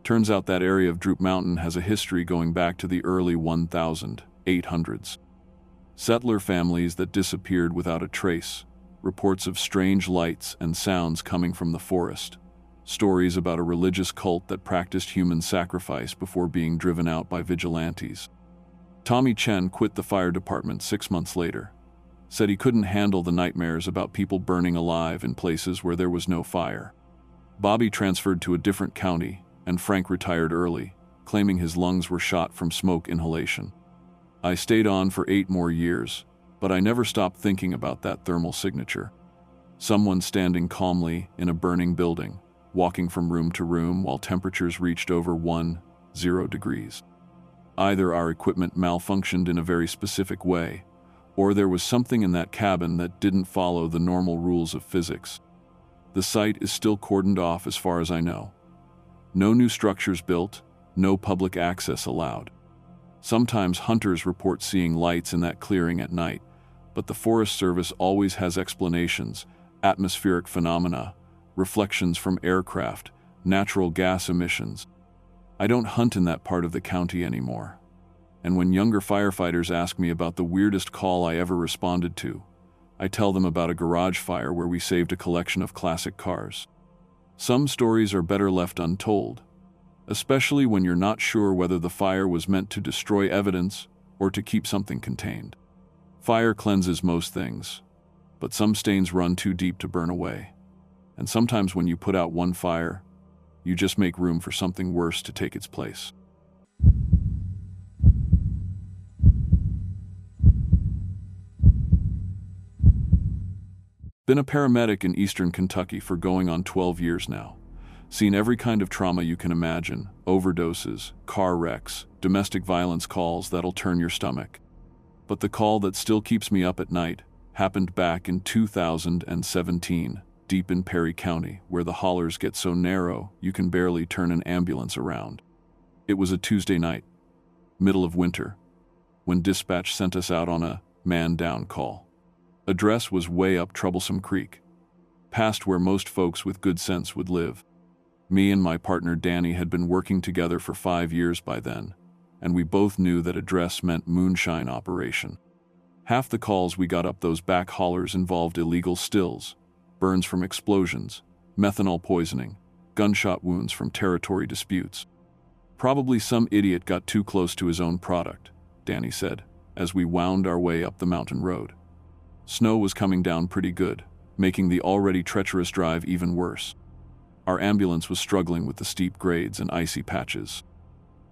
Turns out that area of TRUE Mountain has a history going back to the early 1800s. Settler families that disappeared without a trace, reports of strange lights and sounds coming from the forest, stories about a religious cult that practiced human sacrifice before being driven out by vigilantes. Tommy Chen quit the fire department 6 months later. Said he couldn't handle the nightmares about people burning alive in places where there was no fire. Bobby transferred to a different county, and Frank retired early, claiming his lungs were shot from smoke inhalation. I stayed on for 8 more years, but I never stopped thinking about that thermal signature. Someone standing calmly in a burning building, walking from room to room while temperatures reached over 10 degrees. Either our equipment malfunctioned in a very specific way, or there was something in that cabin that didn't follow the normal rules of physics. The site is still cordoned off as far as I know. No new structures built, no public access allowed. Sometimes hunters report seeing lights in that clearing at night, but the Forest Service always has explanations: atmospheric phenomena, reflections from aircraft, natural gas emissions. I don't hunt in that part of the county anymore. And when younger firefighters ask me about the weirdest call I ever responded to, I tell them about a garage fire where we saved a collection of classic cars. Some stories are better left untold, especially when you're not sure whether the fire was meant to destroy evidence or to keep something contained. Fire cleanses most things, but some stains run too deep to burn away. And sometimes when you put out one fire, you just make room for something worse to take its place. Been a paramedic in eastern Kentucky for going on 12 years now. Seen every kind of trauma you can imagine: overdoses, car wrecks, domestic violence calls that'll turn your stomach. But the call that still keeps me up at night happened back in 2017, deep in Perry County, where the hollers get so narrow you can barely turn an ambulance around. It was a Tuesday night, middle of winter, when dispatch sent us out on a man-down call. Address was way up Troublesome Creek, past where most folks with good sense would live. Me and my partner Danny had been working together for 5 years by then, and we both knew that address meant moonshine operation. Half the calls we got up those back hollers involved illegal stills, burns from explosions, methanol poisoning, gunshot wounds from territory disputes. Probably some idiot got too close to his own product, Danny said, as we wound our way up the mountain road. Snow was coming down pretty good, making the already treacherous drive even worse. Our ambulance was struggling with the steep grades and icy patches.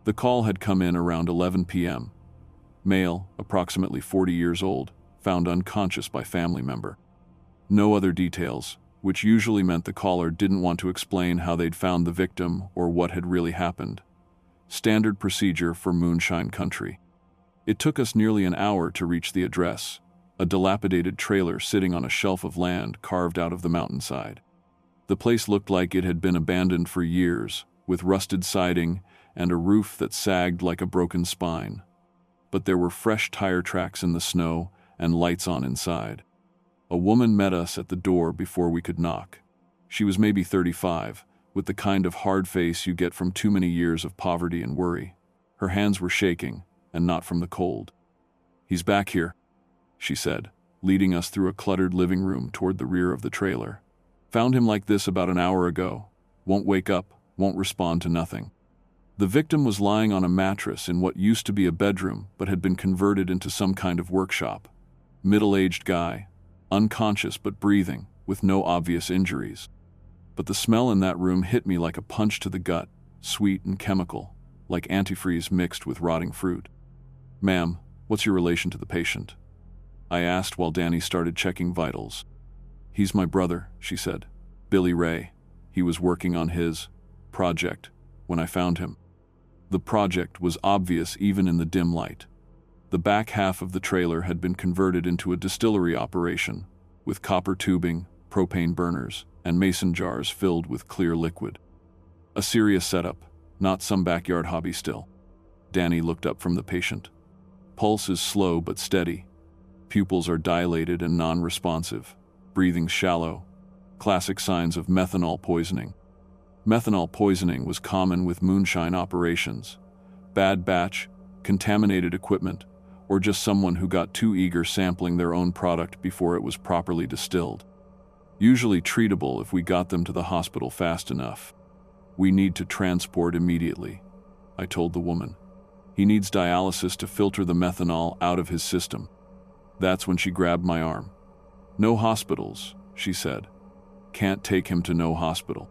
The call had come in around 11 p.m. Male, approximately 40 years old, found unconscious by family member. No other details, which usually meant the caller didn't want to explain how they'd found the victim or what had really happened. Standard procedure for moonshine country. It took us nearly an hour to reach the address, a dilapidated trailer sitting on a shelf of land carved out of the mountainside. The place looked like it had been abandoned for years, with rusted siding and a roof that sagged like a broken spine. But there were fresh tire tracks in the snow and lights on inside. A woman met us at the door before we could knock. She was maybe 35, with the kind of hard face you get from too many years of poverty and worry. Her hands were shaking, and not from the cold. "He's back here," she said, leading us through a cluttered living room toward the rear of the trailer. "Found him like this about an hour ago. Won't wake up, won't respond to nothing." The victim was lying on a mattress in what used to be a bedroom but had been converted into some kind of workshop. Middle-aged guy, unconscious but breathing, with no obvious injuries. But the smell in that room hit me like a punch to the gut, sweet and chemical, like antifreeze mixed with rotting fruit. "Ma'am, what's your relation to the patient?" I asked while Danny started checking vitals. "He's my brother," she said. "Billy Ray. He was working on his project when I found him." The project was obvious even in the dim light. The back half of the trailer had been converted into a distillery operation, with copper tubing, propane burners, and mason jars filled with clear liquid. A serious setup, not some backyard hobby still. Danny looked up from the patient. Pulse is slow but steady. Pupils are dilated and non-responsive. Breathing shallow. Classic signs of methanol poisoning. Methanol poisoning was common with moonshine operations. Bad batch, contaminated equipment, or just someone who got too eager sampling their own product before it was properly distilled. Usually treatable if we got them to the hospital fast enough. "We need to transport immediately," I told the woman. "He needs dialysis to filter the methanol out of his system." That's when she grabbed my arm. "No hospitals," she said. "Can't take him to no hospital.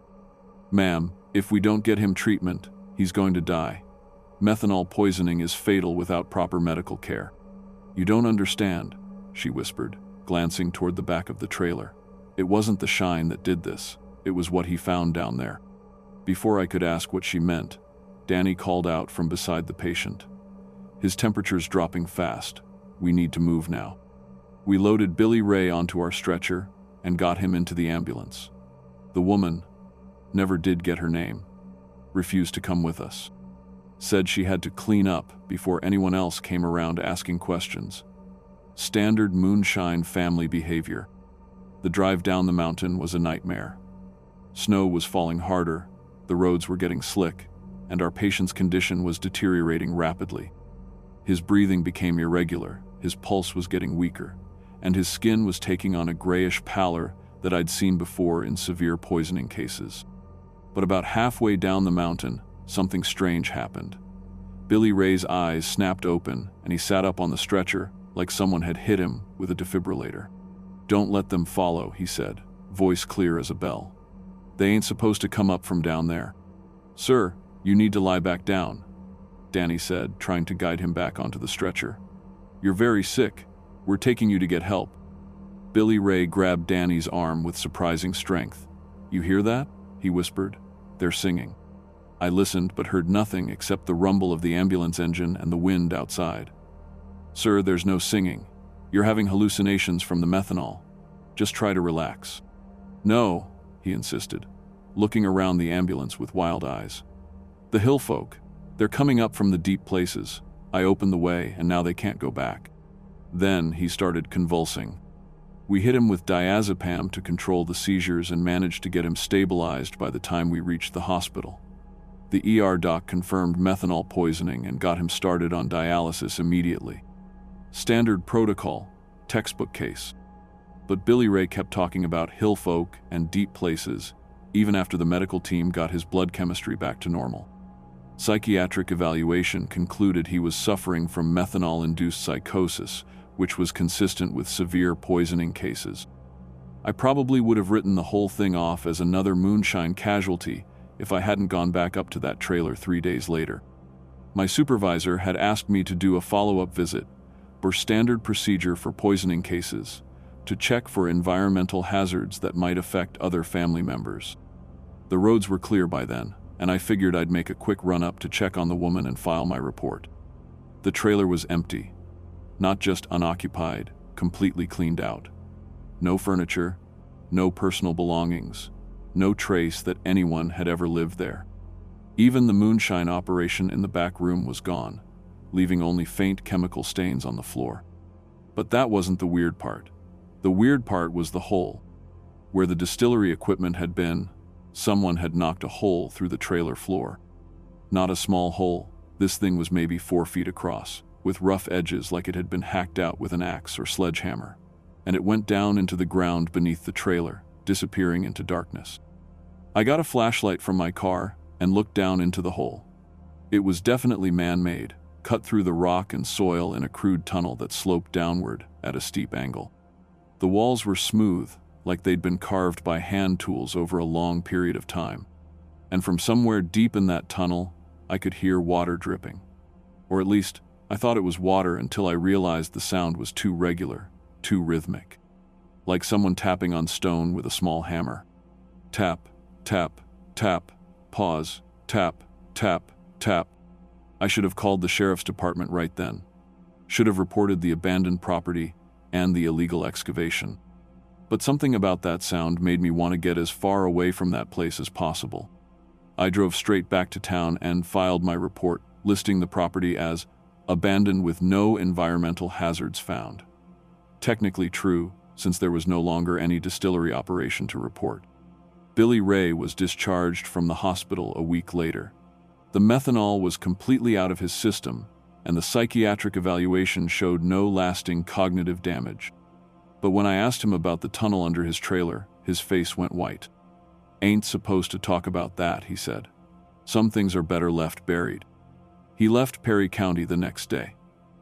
Ma'am, if we don't get him treatment, he's going to die. Methanol poisoning is fatal without proper medical care." "You don't understand," she whispered, glancing toward the back of the trailer. "It wasn't the shine that did this. It was what he found down there." Before I could ask what she meant, Danny called out from beside the patient. "His temperature's dropping fast. We need to move now." We loaded Billy Ray onto our stretcher and got him into the ambulance. The woman, never did get her name, refused to come with us. Said she had to clean up before anyone else came around asking questions. Standard moonshine family behavior. The drive down the mountain was a nightmare. Snow was falling harder, the roads were getting slick, and our patient's condition was deteriorating rapidly. His breathing became irregular, his pulse was getting weaker, and his skin was taking on a grayish pallor that I'd seen before in severe poisoning cases. But about halfway down the mountain, something strange happened. Billy Ray's eyes snapped open, and he sat up on the stretcher like someone had hit him with a defibrillator. "Don't let them follow," he said, voice clear as a bell. "They ain't supposed to come up from down there." "Sir, you need to lie back down," Danny said, trying to guide him back onto the stretcher. "You're very sick. We're taking you to get help." Billy Ray grabbed Danny's arm with surprising strength. "You hear that?" he whispered. "They're singing." I listened but heard nothing except the rumble of the ambulance engine and the wind outside. "Sir, there's no singing. You're having hallucinations from the methanol. Just try to relax." "No," he insisted, looking around the ambulance with wild eyes. "The hill folk. They're coming up from the deep places. I opened the way and now they can't go back." Then he started convulsing. We hit him with diazepam to control the seizures and managed to get him stabilized by the time we reached the hospital. The ER doc confirmed methanol poisoning and got him started on dialysis immediately. Standard protocol, textbook case. But Billy Ray kept talking about hill folk and deep places, even after the medical team got his blood chemistry back to normal. Psychiatric evaluation concluded he was suffering from methanol-induced psychosis, which was consistent with severe poisoning cases. I probably would have written the whole thing off as another moonshine casualty if I hadn't gone back up to that trailer 3 days later. My supervisor had asked me to do a follow-up visit, per standard procedure for poisoning cases, to check for environmental hazards that might affect other family members. The roads were clear by then, and I figured I'd make a quick run-up to check on the woman and file my report. The trailer was empty. Not just unoccupied, completely cleaned out. No furniture, no personal belongings, no trace that anyone had ever lived there. Even the moonshine operation in the back room was gone, leaving only faint chemical stains on the floor. But that wasn't the weird part. The weird part was the hole. Where the distillery equipment had been, someone had knocked a hole through the trailer floor. Not a small hole, this thing was maybe 4 feet across, with rough edges like it had been hacked out with an axe or sledgehammer. And it went down into the ground beneath the trailer, disappearing into darkness. I got a flashlight from my car and looked down into the hole. It was definitely man-made, cut through the rock and soil in a crude tunnel that sloped downward at a steep angle. The walls were smooth, like they'd been carved by hand tools over a long period of time. And from somewhere deep in that tunnel, I could hear water dripping. Or at least, I thought it was water until I realized the sound was too regular, too rhythmic. Like someone tapping on stone with a small hammer. Tap, tap, tap, pause, tap, tap, tap. I should have called the sheriff's department right then. Should have reported the abandoned property and the illegal excavation. But something about that sound made me want to get as far away from that place as possible. I drove straight back to town and filed my report, listing the property as abandoned with no environmental hazards found. Technically true, since there was no longer any distillery operation to report. Billy Ray was discharged from the hospital a week later. The methanol was completely out of his system, and the psychiatric evaluation showed no lasting cognitive damage. But when I asked him about the tunnel under his trailer, his face went white. "Ain't supposed to talk about that," he said. "Some things are better left buried." He left Perry County the next day.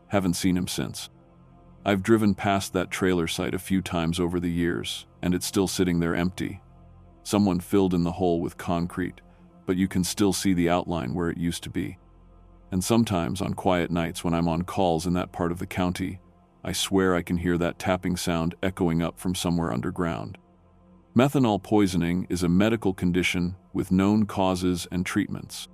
Haven't seen him since. I've driven past that trailer site a few times over the years, and it's still sitting there empty. Someone filled in the hole with concrete, but you can still see the outline where it used to be. And sometimes on quiet nights when I'm on calls in that part of the county, I swear I can hear that tapping sound echoing up from somewhere underground. Methanol poisoning is a medical condition with known causes and treatments.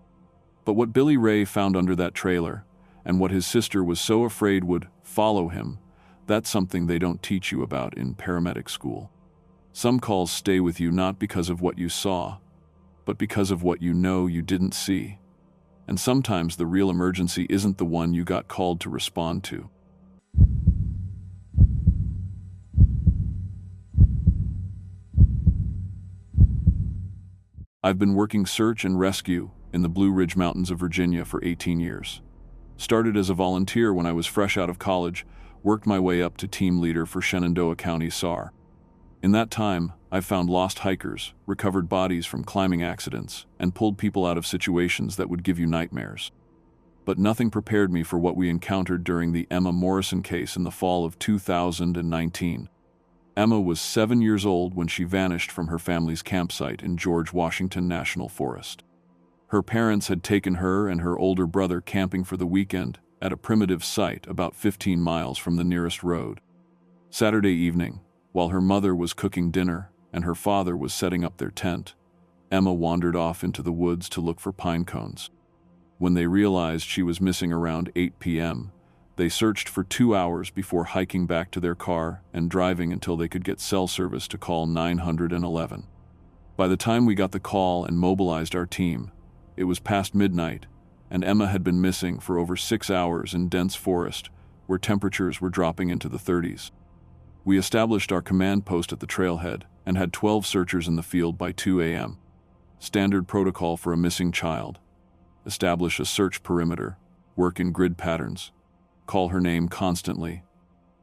But what Billy Ray found under that trailer, and what his sister was so afraid would follow him, that's something they don't teach you about in paramedic school. Some calls stay with you not because of what you saw, but because of what you know you didn't see. And sometimes the real emergency isn't the one you got called to respond to. I've been working search and rescue in the Blue Ridge Mountains of Virginia for 18 years. Started as a volunteer when I was fresh out of college, worked my way up to team leader for Shenandoah County SAR. In that time, I've found lost hikers, recovered bodies from climbing accidents, and pulled people out of situations that would give you nightmares. But nothing prepared me for what we encountered during the Emma Morrison case in the fall of 2019. Emma was 7 years old when she vanished from her family's campsite in George Washington National Forest. Her parents had taken her and her older brother camping for the weekend at a primitive site about 15 miles from the nearest road. Saturday evening, while her mother was cooking dinner and her father was setting up their tent, Emma wandered off into the woods to look for pine cones. When they realized she was missing around 8 p.m., they searched for 2 hours before hiking back to their car and driving until they could get cell service to call 911. By the time we got the call and mobilized our team, it was past midnight, and Emma had been missing for over 6 hours in dense forest where temperatures were dropping into the 30s. We established our command post at the trailhead and had 12 searchers in the field by 2 a.m. Standard protocol for a missing child. Establish a search perimeter, work in grid patterns, call her name constantly,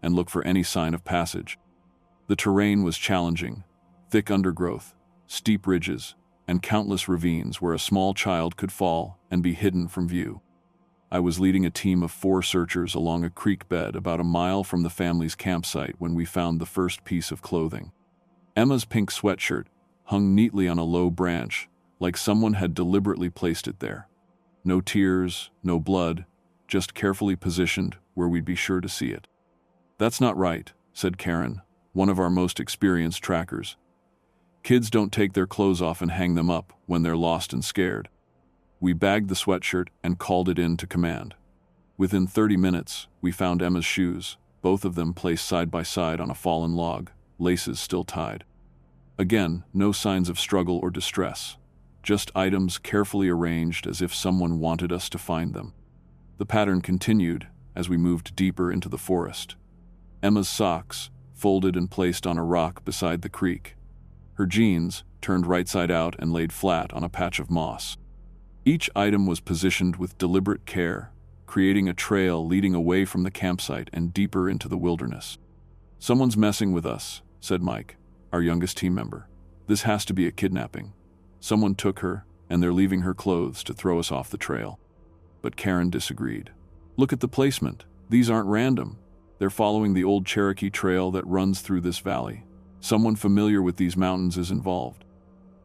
and look for any sign of passage. The terrain was challenging, thick undergrowth, steep ridges, and countless ravines where a small child could fall and be hidden from view. I was leading a team of 4 searchers along a creek bed about a mile from the family's campsite when we found the first piece of clothing. Emma's pink sweatshirt hung neatly on a low branch, like someone had deliberately placed it there. No tears, no blood, just carefully positioned where we'd be sure to see it. "That's not right," said Karen, one of our most experienced trackers. "Kids don't take their clothes off and hang them up when they're lost and scared." We bagged the sweatshirt and called it in to command. Within 30 minutes, we found Emma's shoes, both of them placed side by side on a fallen log, laces still tied. Again, no signs of struggle or distress, just items carefully arranged as if someone wanted us to find them. The pattern continued as we moved deeper into the forest. Emma's socks, folded and placed on a rock beside the creek. Her jeans, turned right side out and laid flat on a patch of moss. Each item was positioned with deliberate care, creating a trail leading away from the campsite and deeper into the wilderness. "Someone's messing with us," said Mike, our youngest team member. "This has to be a kidnapping. Someone took her, and they're leaving her clothes to throw us off the trail." But Karen disagreed. "Look at the placement. These aren't random. They're following the old Cherokee trail that runs through this valley. Someone familiar with these mountains is involved."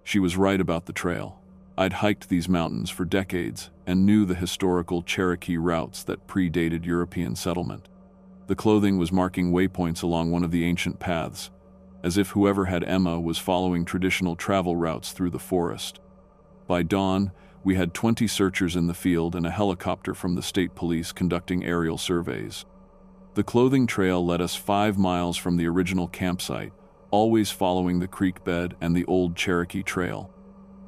She was right about the trail. I'd hiked these mountains for decades and knew the historical Cherokee routes that predated European settlement. The clothing was marking waypoints along one of the ancient paths, as if whoever had Emma was following traditional travel routes through the forest. By dawn, we had 20 searchers in the field and a helicopter from the state police conducting aerial surveys. The clothing trail led us 5 miles from the original campsite, always following the creek bed and the old Cherokee trail.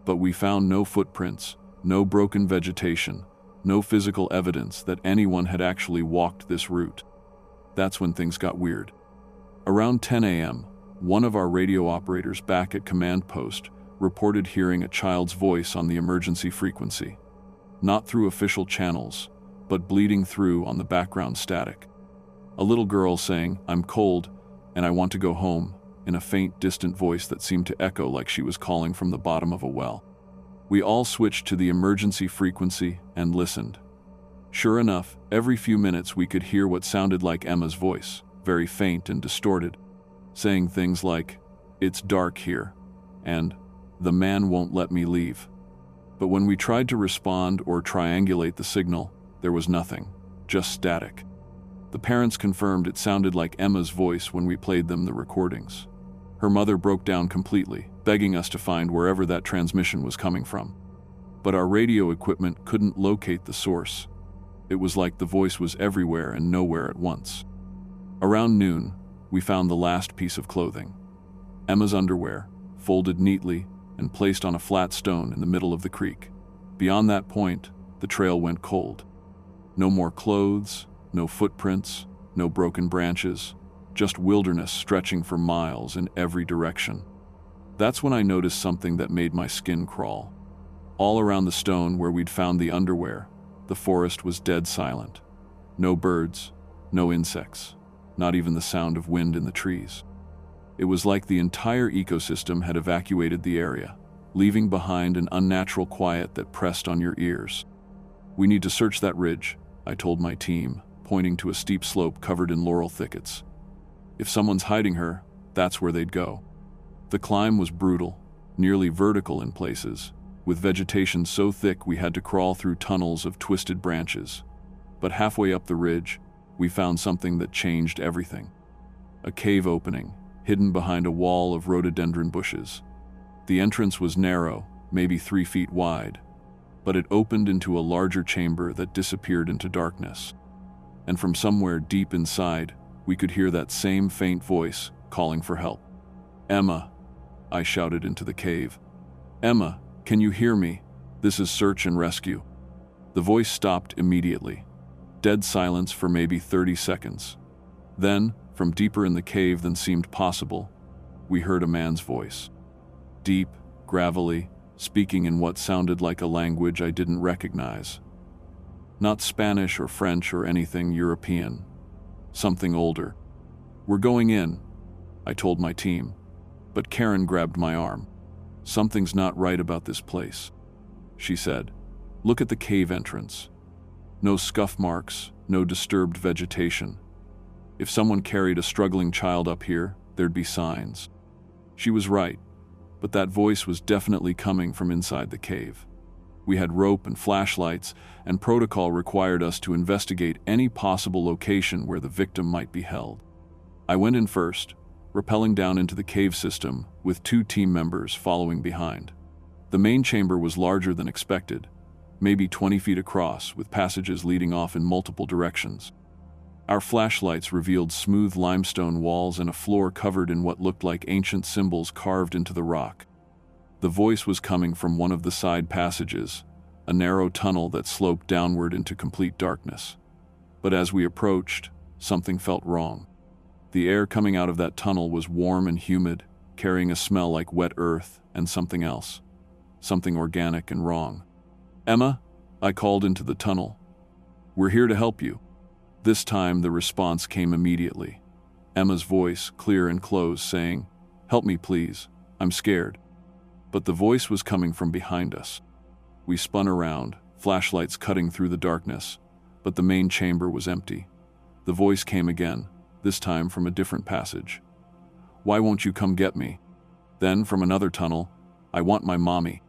But we found no footprints, no broken vegetation, no physical evidence that anyone had actually walked this route. That's when things got weird. Around 10 a.m., one of our radio operators back at command post reported hearing a child's voice on the emergency frequency. Not through official channels, but bleeding through on the background static. A little girl saying, "I'm cold, and I want to go home," in a faint, distant voice that seemed to echo like she was calling from the bottom of a well. We all switched to the emergency frequency and listened. Sure enough, every few minutes we could hear what sounded like Emma's voice, very faint and distorted, saying things like, "It's dark here," and "The man won't let me leave." But when we tried to respond or triangulate the signal, there was nothing, just static. The parents confirmed it sounded like Emma's voice when we played them the recordings. Her mother broke down completely, begging us to find wherever that transmission was coming from. But our radio equipment couldn't locate the source. It was like the voice was everywhere and nowhere at once. Around noon, we found the last piece of clothing. Emma's underwear, folded neatly and placed on a flat stone in the middle of the creek. Beyond that point, the trail went cold. No more clothes, no footprints, no broken branches, just wilderness stretching for miles in every direction. That's when I noticed something that made my skin crawl. All around the stone where we'd found the underwear, the forest was dead silent. No birds, no insects, not even the sound of wind in the trees. It was like the entire ecosystem had evacuated the area, leaving behind an unnatural quiet that pressed on your ears. "We need to search that ridge," I told my team, pointing to a steep slope covered in laurel thickets. "If someone's hiding her, that's where they'd go." The climb was brutal, nearly vertical in places, with vegetation so thick we had to crawl through tunnels of twisted branches. But halfway up the ridge, we found something that changed everything. A cave opening, hidden behind a wall of rhododendron bushes. The entrance was narrow, maybe 3 feet wide, but it opened into a larger chamber that disappeared into darkness. And from somewhere deep inside, we could hear that same faint voice calling for help. "Emma," I shouted into the cave. "Emma, can you hear me? This is search and rescue." The voice stopped immediately. Dead silence for maybe 30 seconds. Then, from deeper in the cave than seemed possible, we heard a man's voice. Deep, gravelly, speaking in what sounded like a language I didn't recognize. Not Spanish or French or anything European. Something older. "We're going in," I told my team, but Karen grabbed my arm. "Something's not right about this place," she said. "Look at the cave entrance. No scuff marks, no disturbed vegetation. If someone carried a struggling child up here, there'd be signs." She was right, but that voice was definitely coming from inside the cave. We had rope and flashlights, and protocol required us to investigate any possible location where the victim might be held. I went in first, rappelling down into the cave system, with 2 team members following behind. The main chamber was larger than expected, maybe 20 feet across, with passages leading off in multiple directions. Our flashlights revealed smooth limestone walls and a floor covered in what looked like ancient symbols carved into the rock. The voice was coming from one of the side passages, a narrow tunnel that sloped downward into complete darkness. But as we approached, something felt wrong. The air coming out of that tunnel was warm and humid, carrying a smell like wet earth and something else. Something organic and wrong. "Emma," I called into the tunnel. "We're here to help you." This time the response came immediately. Emma's voice, clear and close, saying, "Help me please, I'm scared." But the voice was coming from behind us. We spun around, flashlights cutting through the darkness, but the main chamber was empty. The voice came again, this time from a different passage. "Why won't you come get me?" Then from another tunnel, "I want my mommy."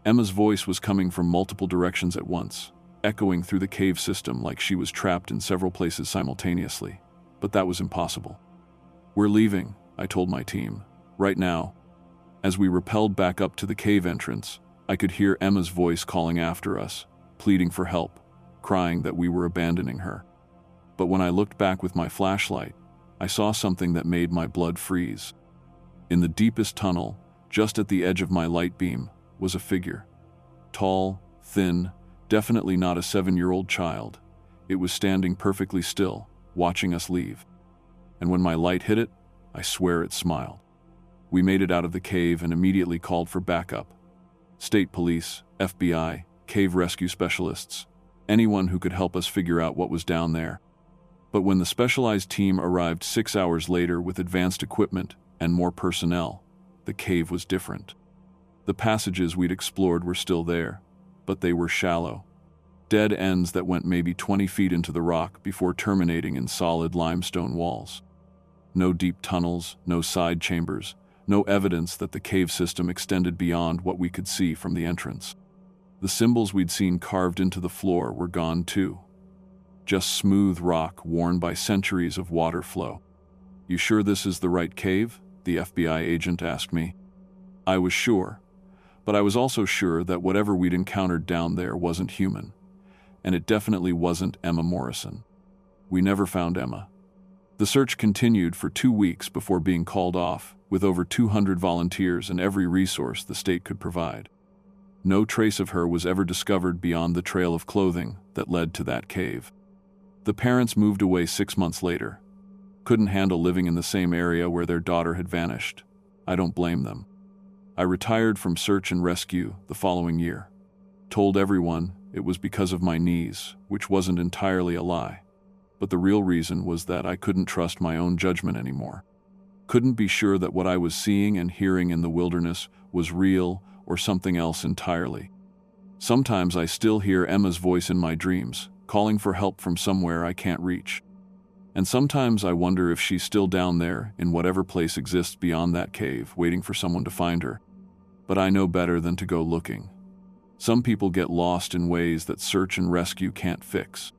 Emma's voice was coming from multiple directions at once, echoing through the cave system like she was trapped in several places simultaneously. But that was impossible. "We're leaving," I told my team, "right now." As we rappelled back up to the cave entrance, I could hear Emma's voice calling after us, pleading for help, crying that we were abandoning her. But when I looked back with my flashlight, I saw something that made my blood freeze. In the deepest tunnel, just at the edge of my light beam, was a figure. Tall, thin, definitely not a 7-year-old child. It was standing perfectly still, watching us leave. And when my light hit it, I swear it smiled. We made it out of the cave and immediately called for backup. State police, FBI, cave rescue specialists, anyone who could help us figure out what was down there. But when the specialized team arrived 6 hours later with advanced equipment and more personnel, the cave was different. The passages we'd explored were still there, but they were shallow. Dead ends that went maybe 20 feet into the rock before terminating in solid limestone walls. No deep tunnels, no side chambers, no evidence that the cave system extended beyond what we could see from the entrance. The symbols we'd seen carved into the floor were gone too. Just smooth rock worn by centuries of water flow. "You sure this is the right cave?" the FBI agent asked me. I was sure, but I was also sure that whatever we'd encountered down there wasn't human, and it definitely wasn't Emma Morrison. We never found Emma. The search continued for 2 weeks before being called off, with over 200 volunteers and every resource the state could provide. No trace of her was ever discovered beyond the trail of clothing that led to that cave. The parents moved away 6 months later. Couldn't handle living in the same area where their daughter had vanished. I don't blame them. I retired from search and rescue the following year. Told everyone it was because of my knees, which wasn't entirely a lie. But the real reason was that I couldn't trust my own judgment anymore. Couldn't be sure that what I was seeing and hearing in the wilderness was real or something else entirely. Sometimes I still hear Emma's voice in my dreams, calling for help from somewhere I can't reach. And sometimes I wonder if she's still down there in whatever place exists beyond that cave, waiting for someone to find her. But I know better than to go looking. Some people get lost in ways that search and rescue can't fix.